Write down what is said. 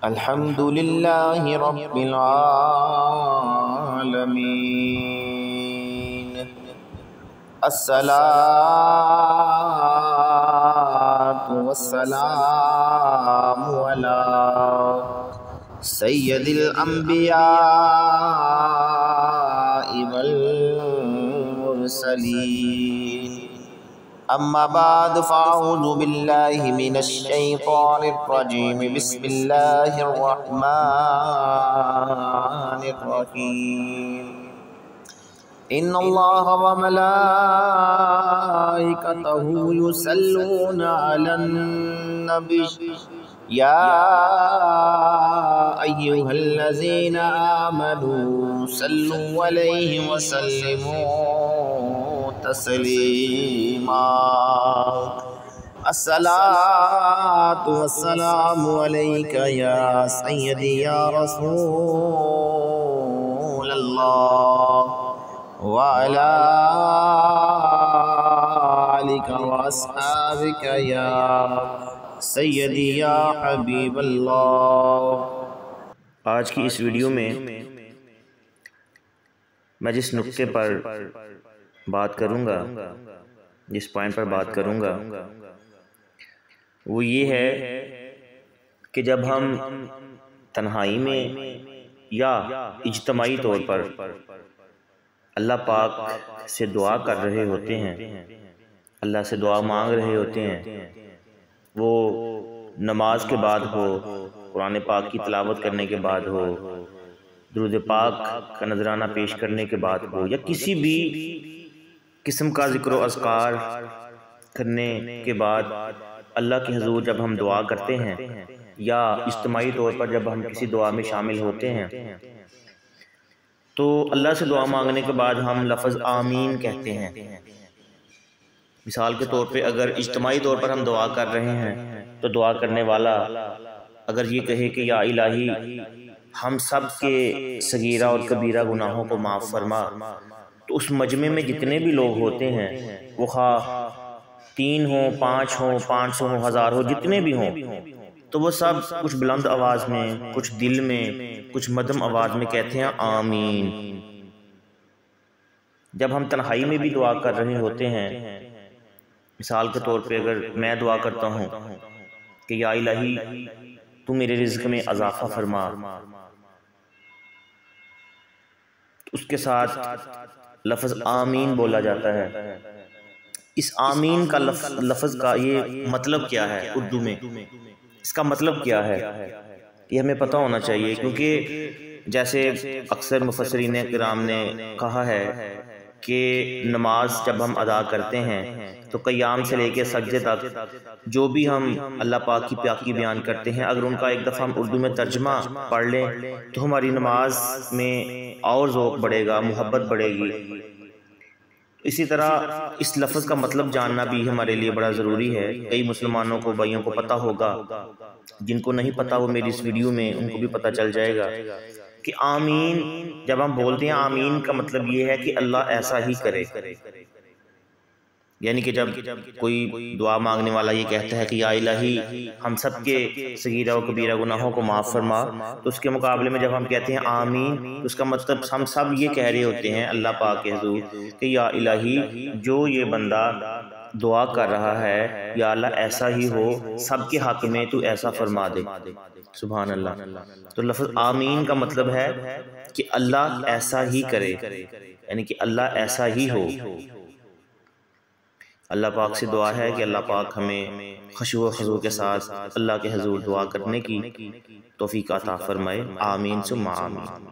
الحمد للہ رب العالمین، الصلاۃ والسلام علی سید الانبیاء والمرسلین، اما بعد فاعوذ باللہ من الشیطان الرجیم، بسم اللہ الرحمن الرحیم۔ ان اللہ وملائکتہ یصلون علی النبی یا ایہا الذین آمنوا صلوا علیہ وسلموا تسلیما۔ الصلاۃ والسلام علیک یا سیدی یا رسول اللہ، وعلی آلک واصحابک یا سیدی یا حبیب اللہ۔ آج کی اس ویڈیو میں میں جس نقطے پر بات کروں گا، جس پوائنٹ پر بات کروں گا، وہ یہ ہے کہ جب ہم تنہائی میں یا اجتماعی طور پر اللہ پاک سے دعا کر رہے ہوتے ہیں، اللہ سے دعا مانگ رہے ہوتے ہیں، وہ نماز کے بعد ہو، قرآن پاک کی تلاوت کرنے کے بعد ہو، درود پاک کا نذرانہ پیش کرنے کے بعد ہو، یا کسی بھی قسم کا ذکر و اذکار کرنے کے بعد اللہ کے حضور جب ہم دعا کرتے ہیں، یا اجتماعی طور پر جب ہم کسی دعا میں شامل ہوتے ہیں، تو اللہ سے دعا مانگنے کے بعد ہم لفظ آمین کہتے ہیں۔ مثال کے طور پہ اگر اجتماعی طور پر ہم دعا کر رہے ہیں تو دعا کرنے والا اگر یہ کہے کہ یا الہی ہم سب کے صغیرہ اور کبیرہ گناہوں کو معاف فرما، تو اس مجمع میں جتنے بھی لوگ ہوتے ہیں، وہ خواہ 3 ہوں، 5 ہوں، 500 ہوں، 1000 ہوں، جتنے بھی ہوں، تو وہ سب کچھ بلند آواز میں، کچھ دل میں، کچھ مدھم آواز میں کہتے ہیں آمین۔ جب ہم تنہائی میں بھی دعا کر رہے ہوتے ہیں، مثال کے طور پہ اگر میں دعا کرتا ہوں کہ یا الہی تو میرے رزق میں اضافہ فرما، اس کے ساتھ لفظ آمین بولا جاتا ہے۔ اس آمین کا لفظ کا یہ مطلب کیا ہے اردو میں، اس کا مطلب کیا ہے، یہ ہمیں پتہ ہونا چاہیے، کیونکہ جیسے اکثر مفسرین کرام نے کہا ہے کہ نماز جب ہم ادا کرتے ہیں تو قیام سے لے کے سجدے تک جو بھی ہم اللہ پاک کی پاکی بیان کرتے ہیں، اگر ان کا ایک دفعہ ہم اردو میں ترجمہ پڑھ لیں تو ہماری نماز میں اور ذوق بڑھے گا، محبت بڑھے گی۔ اسی طرح اس لفظ کا مطلب جاننا بھی ہمارے لیے بڑا ضروری ہے۔ کئی مسلمانوں کو، بھائیوں کو پتہ ہوگا، جن کو نہیں پتہ وہ میری اس ویڈیو میں ان کو بھی پتہ چل جائے گا کہ آمین جب ہم بولتے ہیں، آمین کا مطلب یہ ہے کہ اللہ ایسا ہی کرے۔ یعنی کہ جب کوئی دعا مانگنے والا یہ کہتا ہے کہ یا الہی ہم سب کے صغیرہ و کبیرہ گناہوں کو معاف فرما، تو اس کے مقابلے میں جب ہم کہتے ہیں آمین، تو اس کا مطلب ہم سب یہ کہہ رہے ہوتے ہیں اللہ پاک کے حضور کہ یا الہی جو یہ بندہ دعا کر رہا ہے، یا اللہ ایسا ہی ہو، سب کے حق میں تو ایسا فرما دے۔ سبحان اللہ۔ تو لفظ آمین کا مطلب ہے کہ اللہ ایسا ہی کرے، یعنی کہ اللہ ایسا ہی ہو۔ اللہ پاک سے دعا ہے کہ اللہ پاک ہمیں خشوع و خضوع کے ساتھ اللہ کے حضور دعا کرنے کی توفیق عطا فرمائے۔ آمین ثم آمین۔